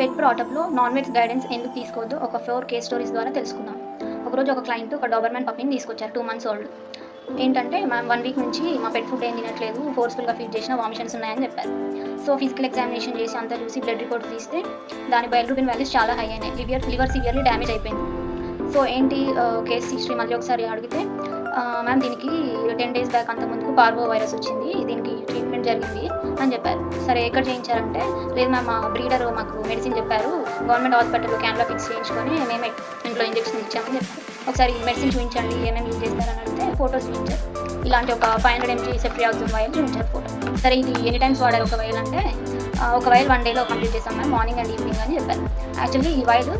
పెట్ బ్రాటప్లో non veg guidance ఎందుకు తీసుకోవద్దు ఒక 4 కేస్ స్టోరీస్ ద్వారా తెలుసుకుందాం. ఒకరోజు ఒక క్లయింట్ ఒక డాబర్‌మ్యాన్ పప్పీని తీసుకొచ్చారు 2 మంత్స్ ఓల్డ్. ఏంటంటే మ్యామ్ 1 వీక్ నుంచి మా పెట్ ఫుడ్ ఏం తినట్లేదు, ఫోర్స్‌ఫుల్‌గా ఫీడ్ చేసినా వామిషన్స్ ఉన్నాయని చెప్పారు. సో ఫిజికల్ ఎగ్జామినేషన్ చేసి అంతా చూసి బ్లడ్ రిపోర్ట్స్ తీస్తే దాని బైలిరూబిన్ వాల్యూస్ చాలా హై అయినాయి. లివర్ సివియర్లీ డ్యామేజ్ అయిపోయింది. సో ఏంటి కేస్ హిస్టరీ మళ్ళీ ఒకసారి అడిగితే మ్యామ్ దీనికి 10 డేస్ బ్యాక్ అంతకుముందుకు పార్వో వైరస్ వచ్చింది, దీనికి ట్రీట్మెంట్ జరిగింది అని చెప్పారు. సరే ఎక్కడ చేయించారంటే, లేదు మ్యామ్ మా బ్రీడర్ మాకు మెడిసిన్ చెప్పారు, గవర్నమెంట్ హాస్పిటల్లో క్యాన్లా ఫిక్స్ చేయించుకొని మేమే ఇంట్లో ఇంజెక్షన్ ఇచ్చామని చెప్పారు. ఒకసారి మెడిసిన్ చూపించండి ఏమేమి యూజ్ చేస్తారని అడిగితే ఫోటోస్ చూపించారు. ఇలాంటి ఒక 500 mg సెఫ్రియాక్సిన్ వైల్ చూపించారు ఫోటో. సరే ఇది ఎన్ని టైమ్స్ వాడారు ఒక వైల్ అంటే, ఒక వైల్ 1 డేలో కంప్లీట్ చేస్తాం మ్యామ్, మార్నింగ్ అండ్ ఈవినింగ్ అని చెప్పారు. యాక్చువల్లీ ఈ వైల్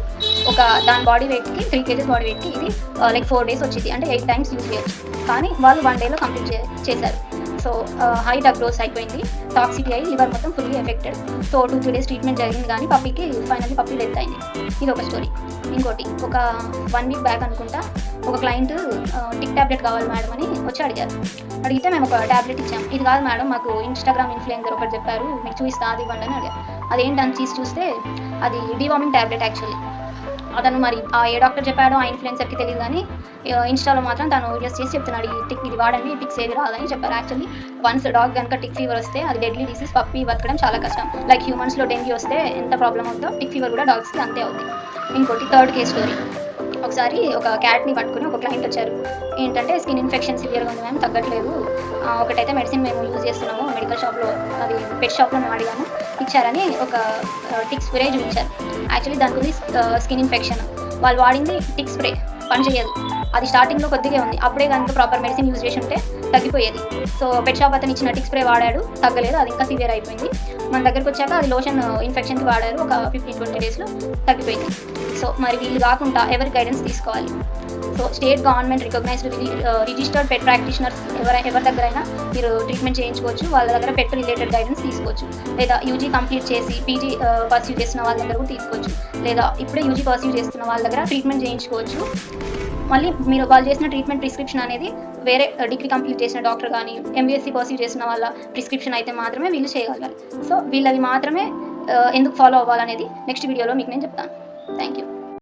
ఒక దాని బాడీ వెయిట్కి 3 kgs బాడీ వెయిట్కి ఇది లైక్ 4 days వచ్చింది, అంటే 8 times యూజ్ చేయొచ్చు. కానీ వాళ్ళు 1 డేలో కంప్లీట్ చేశారు. సో హై డ్రగ్ డోస్ అయిపోయింది, టాక్సిటీ అయ్యి లివర్ మొత్తం fully affected. So 2-3 days treatment జరిగింది కానీ పప్పీకి ఫైనల్లీ పప్పీ డెత్ అయింది. ఇది ఒక స్టోరీ. ఇంకోటి ఒక 1 week బ్యాక్ అనుకుంటా ఒక క్లయింట్ టిక్ ట్యాబ్లెట్ కావాలి మేడం అని వచ్చి అడిగారు. అడిగితే మేము ఒక ట్యాబ్లెట్ ఇచ్చాం. ఇది కాదు మేడం, మాకు ఇన్స్టాగ్రామ్ ఇన్ఫ్లుయెన్సర్ ఒకటి చెప్పారు, మీకు చూపిస్తా అది ఇవ్వండి అని అడిగారు. అదేంటని తీసి చూస్తే అది డివార్మింగ్ ట్యాబ్లెట్. యాక్చువల్లీ అతను మరి ఏ డాక్టర్ చెప్పాడో ఆ ఇన్ఫ్లుయెన్సర్కి తెలియదు కానీ ఇన్స్టాలో మాత్రం తను వీడియోస్ చేసి చెప్తున్నాడు, ఈ టిక్ ఇది వాడండి, టిక్స్ ఏది రాదని చెప్పారు. యాక్చువల్లీ వన్స్ డాగ్ కనుక టిక్ ఫీవర్ వస్తే అది డెడ్లీ డిసీజ్, పప్పీ బతకడం చాలా కష్టం. లైక్ హ్యూమన్స్లో డెంగ్యూ వస్తే ఎంత ప్రాబ్లం అవుతుందో టిక్ ఫీవర్ కూడా డాగ్స్కి అంతే అవుతుంది. ఇంకోటి 3rd కేస్ స్టోరీ. ఒకసారి ఒక క్యాట్ని పట్టుకుని ఒక క్లయింట్ వచ్చారు. ఏంటంటే స్కిన్ ఇన్ఫెక్షన్ సివియర్గా ఉంది మ్యామ్, తగ్గట్లేదు, ఒకటైతే మెడిసిన్ మేము యూజ్ చేస్తున్నాము మెడికల్ షాప్లో, అది పెట్ షాప్లో మేము అడిగాము, ఇచ్చారని ఒక టిక్ స్ప్రే చూపించారు. యాక్చువల్లీ దాని గురించి స్కిన్ ఇన్ఫెక్షన్, వాళ్ళు వాడింది టిక్ స్ప్రే పని చేయదు. అది స్టార్టింగ్లో కొద్దిగా ఉంది, అప్పుడే కనుక ప్రాపర్ మెడిసిన్ యూజ్ చేసి ఉంటే తగ్గిపోయేది. సో పెట్ షాప్ అతను ఇచ్చిన టిక్ స్ప్రే వాడాడు, తగ్గలేదు, అది ఇంకా సివియర్ అయిపోయింది. మన దగ్గరకు వచ్చాక అది లోషన్ ఇన్ఫెక్షన్కి వాడారు, ఒక 15-20 daysలో తగ్గిపోయింది. సో మరి వీళ్ళు కాకుండా ఎవరి గైడెన్స్ తీసుకోవాలి? So state government recognised registered pet practitioners ఎవరి దగ్గరైనా మీరు ట్రీట్మెంట్ చేయించుకోవచ్చు, వాళ్ళ దగ్గర పెట్ రిలేటెడ్ గైడెన్స్ తీసుకోవచ్చు. లేదా యూజీ కంప్లీట్ చేసి పీజీ పర్స్యూ చేస్తున్న వాళ్ళ దగ్గర కూడా తీసుకోవచ్చు. లేదా ఇప్పుడే యూజీ పర్స్యూ చేస్తున్న వాళ్ళ దగ్గర ట్రీట్మెంట్ చేయించుకోవచ్చు. మళ్ళీ మీరు వాళ్ళు చేసిన ట్రీట్మెంట్ ప్రిస్క్రిప్షన్ అనేది వేరే డిగ్రీ కంప్లీట్ చేసిన డాక్టర్ కానీ ఎంబీఎస్సీ పర్స్యూ చేసిన వాళ్ళ ప్రిస్క్రిప్షన్ అయితే మాత్రమే వీళ్ళు చేయగలగాలి. సో వీళ్ళది మాత్రమే ఎందుకు ఫాలో అవ్వాలనేది నెక్స్ట్ వీడియోలో మీకు నేను చెప్తాను. Thank you.